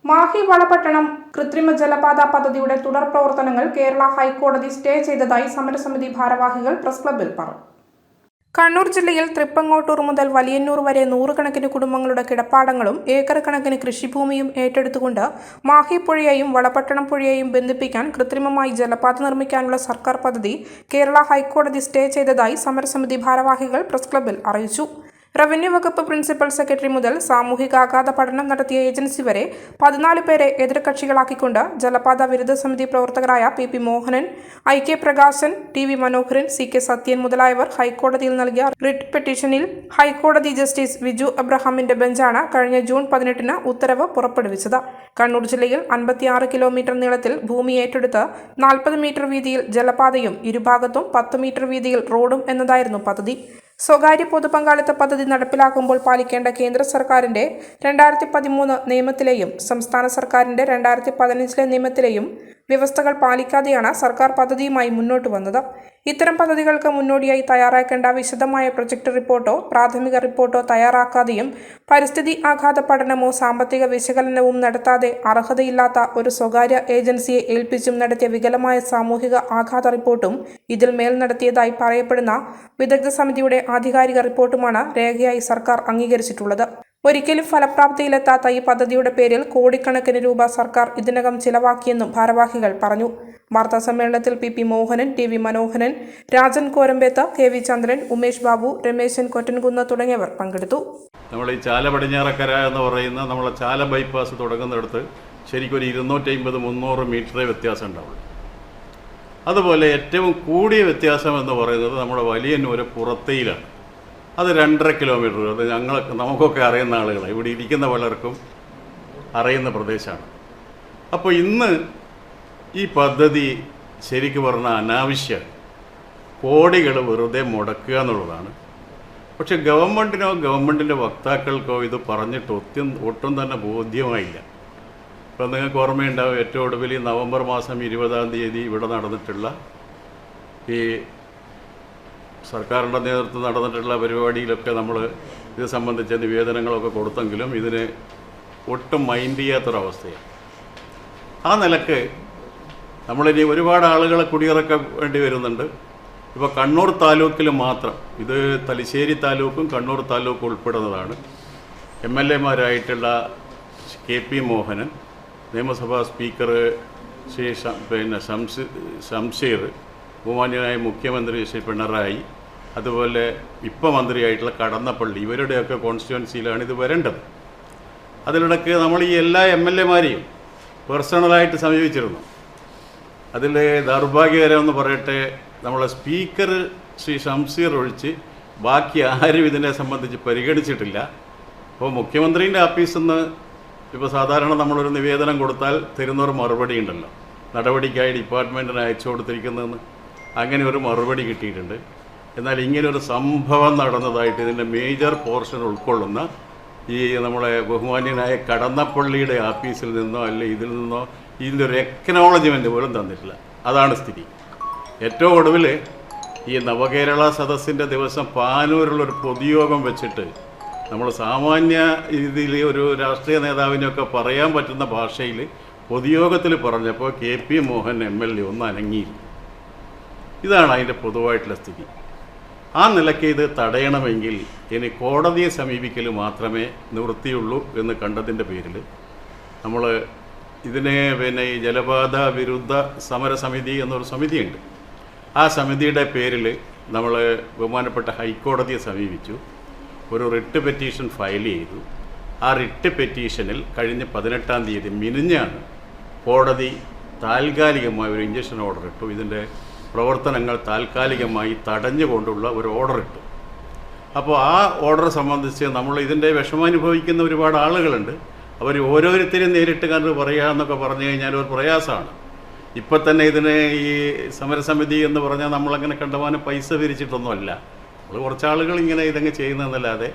മാഹി വളപട്ടണം കൃത്രിമ ജലപാത പദ്ധതിയുടെ തുടർ പ്രവർത്തനങ്ങൾ കേരള ഹൈക്കോടതി സ്റ്റേ ചെയ്തതായി സമരസമിതി ഭാരവാഹികൾ പ്രസ് ക്ലബ്ബിൽ പറഞ്ഞു. കണ്ണൂർ ജില്ലയിൽ തൃപ്പങ്ങോട്ടൂർ മുതൽ വലിയന്നൂർ വരെ നൂറുകണക്കിന് കുടുംബങ്ങളുടെ കിടപ്പാടങ്ങളും ഏക്കർ കണക്കിന് കൃഷിഭൂമിയും ഏറ്റെടുത്തുകൊണ്ട് മാഹി പുഴയെയും വളപട്ടണം പുഴയെയും ബന്ധിപ്പിക്കാൻ കൃത്രിമമായി ജലപാത നിർമ്മിക്കാനുള്ള സർക്കാർ പദ്ധതി കേരള ഹൈക്കോടതി സ്റ്റേ ചെയ്തതായി സമരസമിതി ഭാരവാഹികൾ പ്രസ് ക്ലബ്ബിൽ അറിയിച്ചു. റവന്യൂ വകുപ്പ് പ്രിൻസിപ്പൽ സെക്രട്ടറി മുതൽ സാമൂഹികാഘാത പഠനം നടത്തിയ ഏജൻസി വരെ 14 പേരെ എതിർകക്ഷികളാക്കിക്കൊണ്ട് ജലപാത വിരുദ്ധ സമിതി പ്രവർത്തകരായ P Mohanan, IK Prakashan, TV മനോഹരൻ, CK സത്യൻ മുതലായവർ ഹൈക്കോടതിയിൽ നൽകിയ റിട്ട് പെറ്റീഷനിൽ ഹൈക്കോടതി ജസ്റ്റിസ് വിജു അബ്രഹാമിന്റെ ബെഞ്ചാണ് കഴിഞ്ഞ ജൂൺ 18-ന് ഉത്തരവ് പുറപ്പെടുവിച്ചത്. കണ്ണൂർ ജില്ലയിൽ 56 കിലോമീറ്റർ നീളത്തിൽ ഭൂമി ഏറ്റെടുത്ത് 40 മീറ്റർ വീതിയിൽ ജലപാതയും ഇരുഭാഗത്തും 10 മീറ്റർ വീതിയിൽ റോഡും എന്നതായിരുന്നു പദ്ധതി. സ്വകാര്യ പൊതുപങ്കാളിത്ത പദ്ധതി നടപ്പിലാക്കുമ്പോൾ പാലിക്കേണ്ട കേന്ദ്ര സർക്കാരിന്റെ 2013 നിയമത്തിലെയും സംസ്ഥാന സർക്കാരിന്റെ 2015 നിയമത്തിലെയും വ്യവസ്ഥകൾ പാലിക്കാതെയാണ് സർക്കാർ പദ്ധതിയുമായി മുന്നോട്ട് വന്നത്. ഇത്തരം പദ്ധതികൾക്ക് മുന്നോടിയായി തയ്യാറാക്കേണ്ട വിശദമായ പ്രൊജക്ട് റിപ്പോർട്ടോ പ്രാഥമിക റിപ്പോർട്ടോ തയ്യാറാക്കാതെയും പരിസ്ഥിതി ആഘാത പഠനമോ സാമ്പത്തിക വിശകലനവും നടത്താതെ അർഹതയില്ലാത്ത ഒരു സ്വകാര്യ ഏജൻസിയെ ഏൽപ്പിച്ചും നടത്തിയ വികലമായ സാമൂഹിക ആഘാത റിപ്പോർട്ടും ഇതിൽ മേൽ നടത്തിയതായി പറയപ്പെടുന്ന വിദഗ്ധ സമിതിയുടെ ആധികാരിക റിപ്പോർട്ടുമാണ് രേഖയായി സർക്കാർ അംഗീകരിച്ചിട്ടുള്ളത്. ഒരിക്കലും ഫലപ്രാപ്തിയിലെത്താത്ത ഈ പദ്ധതിയുടെ പേരിൽ കോടിക്കണക്കിന് രൂപ സർക്കാർ ഇതിനകം ചിലവാക്കിയെന്നും ഭാരവാഹികൾ പറഞ്ഞു. വാർത്താ സമ്മേളനത്തിൽ പി മോഹനൻ, TV മനോഹരൻ, രാജൻ കോരമ്പേത്ത്, KV ചന്ദ്രൻ, ഉമേഷ് ബാബു, രമേശൻ കൊറ്റൻകുന്ന് തുടങ്ങിയവർ പങ്കെടുത്തു. നമ്മൾ ഈ ചാല പടിഞ്ഞാറക്കര എന്ന് പറയുന്ന നമ്മളെ ചാല ബൈപ്പാസ് തുടങ്ങുന്നിടത്ത് ശരിക്കും ഒരു 250-300 മീറ്ററേ വ്യത്യാസം ഉണ്ടാവുള്ളൂ. അതുപോലെ ഏറ്റവും കൂടിയ വ്യത്യാസം എന്ന് പറയുന്നത് നമ്മുടെ വലിയന്നൂര് പുറത്തേയിലാണ്. അത് 2.5 കിലോമീറ്റർ. അത് നമുക്കൊക്കെ അറിയുന്ന ആളുകളാണ്, ഇവിടെ ഇരിക്കുന്ന പലർക്കും അറിയുന്ന പ്രദേശമാണ്. അപ്പോൾ ഇന്ന് ഈ പദ്ധതി ശരിക്കും പറഞ്ഞാൽ അനാവശ്യ കോടികൾ വെറുതെ മുടക്കുക എന്നുള്ളതാണ്. പക്ഷെ ഗവൺമെൻറ്റിനോ ഗവൺമെൻറ്റിൻ്റെ വക്താക്കൾക്കോ ഇത് പറഞ്ഞിട്ട് ഒട്ടും തന്നെ ബോധ്യമായില്ല. ഇപ്പം നിങ്ങൾക്ക് ഓർമ്മയുണ്ടാവും, ഏറ്റവും ഒടുവിൽ നവംബർ മാസം 20-ാം തീയതി ഇവിടെ നടന്നിട്ടുള്ള ഈ സർക്കാരിൻ്റെ നേതൃത്വം നടന്നിട്ടുള്ള പരിപാടിയിലൊക്കെ നമ്മൾ ഇത് സംബന്ധിച്ച നിവേദനങ്ങളൊക്കെ കൊടുത്തെങ്കിലും ഇതിന് ഒട്ടും മൈൻഡ് ചെയ്യാത്തൊരവസ്ഥയാണ്. ആ നിലക്ക് നമ്മളിനി ഒരുപാട് ആളുകളെ കുടിയിറക്കാൻ വേണ്ടി വരുന്നുണ്ട്. ഇപ്പോൾ കണ്ണൂർ താലൂക്കിൽ മാത്രം, ഇത് തലശ്ശേരി താലൂക്കും കണ്ണൂർ താലൂക്കും ഉൾപ്പെടുന്നതാണ്. MLA-മാരായിട്ടുള്ള KP മോഹനൻ, നിയമസഭാ സ്പീക്കർ ശ്രീ ശംഷീർ, ബഹുമാന്യനായ മുഖ്യമന്ത്രി ശ്രീ പിണറായി, അതുപോലെ ഇപ്പോൾ മന്ത്രിയായിട്ടുള്ള കടന്നപ്പള്ളി, ഇവരുടെയൊക്കെ കോൺസ്റ്റിറ്റ്യുവൻസിയിലാണ് ഇത് വരേണ്ടത്. അതിലിടയ്ക്ക് നമ്മൾ ഈ എല്ലാ MLA-മാരെയും പേഴ്സണലായിട്ട് സമീപിച്ചിരുന്നു. അതിൽ ദൗർഭാഗ്യകരമെന്ന് പറയട്ടെ, നമ്മളെ സ്പീക്കർ ശ്രീ ശംഷീർ ഒഴിച്ച് ബാക്കി ആരും ഇതിനെ സംബന്ധിച്ച് പരിഗണിച്ചിട്ടില്ല. അപ്പോൾ മുഖ്യമന്ത്രീൻ്റെ ഓഫീസിൽ നിന്ന് ഇപ്പോൾ സാധാരണ നമ്മളൊരു നിവേദനം കൊടുത്താൽ തരുന്നൊരു മറുപടി ഉണ്ടല്ലോ, നടപടിക്കായി ഡിപ്പാർട്ട്മെൻറ്റിന് അയച്ചു കൊടുത്തിരിക്കുന്നതെന്ന്. അങ്ങനെ ഒരു മറുപടി കിട്ടിയിട്ടുണ്ട്. എന്നാൽ ഇങ്ങനൊരു സംഭവം നടന്നതായിട്ട് ഇതിൻ്റെ മേജർ പോർഷൻ ഉൾക്കൊള്ളുന്ന ഈ നമ്മളെ ബഹുമാന്യനായ കടന്നപ്പള്ളിയുടെ ഓഫീസിൽ നിന്നോ അല്ലെ ഇതിൽ നിന്നോ ഇതിൻ്റെ ഒരു എക്നോളജ്മെൻറ്റ് പോലും തന്നിട്ടില്ല. അതാണ് സ്ഥിതി. ഏറ്റവും ഒടുവിൽ ഈ നവകേരള സദസ്സിൻ്റെ ദിവസം പാനൂരിലൊരു പൊതുയോഗം വെച്ചിട്ട് നമ്മൾ സാമാന്യ രീതിയിൽ ഒരു രാഷ്ട്രീയ നേതാവിനെയൊക്കെ പറയാൻ പറ്റുന്ന ഭാഷയിൽ പൊതുയോഗത്തിൽ പറഞ്ഞപ്പോൾ KP മോഹൻ MLA ഒന്ന് അനങ്ങിയില്ല. ഇതാണ് അതിൻ്റെ പൊതുവായിട്ടുള്ള സ്ഥിതി. ആ നിലയ്ക്ക് ഇത് തടയണമെങ്കിൽ ഇനി കോടതിയെ സമീപിക്കൽ മാത്രമേ നിവൃത്തിയുള്ളൂ എന്ന് കണ്ടതിൻ്റെ പേരിൽ നമ്മൾ ഇതിനെ ഈ ജലപാത വിരുദ്ധ സമരസമിതി എന്നൊരു സമിതിയുണ്ട്. ആ സമിതിയുടെ പേരിൽ നമ്മൾ ബഹുമാനപ്പെട്ട ഹൈക്കോടതിയെ സമീപിച്ചു. ഒരു റിട്ട് പെറ്റീഷൻ ഫയൽ ചെയ്തു. ആ റിട്ട് പെറ്റീഷനിൽ കഴിഞ്ഞ 18-ാം തീയതി മിനിഞ്ഞാണ് കോടതി താൽക്കാലികമായ ഒരു ഇഞ്ചക്ഷൻ ഓർഡർ ഇട്ടു. ഇതിൻ്റെ പ്രവർത്തനങ്ങൾ താൽക്കാലികമായി തടഞ്ഞുകൊണ്ടുള്ള ഒരു ഓർഡർ ഇട്ടു. അപ്പോൾ ആ ഓർഡർ സംബന്ധിച്ച് നമ്മൾ ഇതിൻ്റെ വിഷമമനുഭവിക്കുന്ന ഒരുപാട് ആളുകളുണ്ട്. അവർ ഓരോരുത്തരും നേരിട്ട് കണ്ട് പറയുക എന്നൊക്കെ പറഞ്ഞു കഴിഞ്ഞാൽ ഒരു പ്രയാസമാണ്. ഇപ്പം തന്നെ ഇതിന് ഈ സമരസമിതി എന്ന് പറഞ്ഞാൽ നമ്മളങ്ങനെ കണ്ടമാനം പൈസ പിരിച്ചിട്ടൊന്നുമല്ല. നമ്മൾ കുറച്ചാളുകൾ ഇങ്ങനെ ഇതങ്ങ് ചെയ്യുന്നതെന്നല്ലാതെ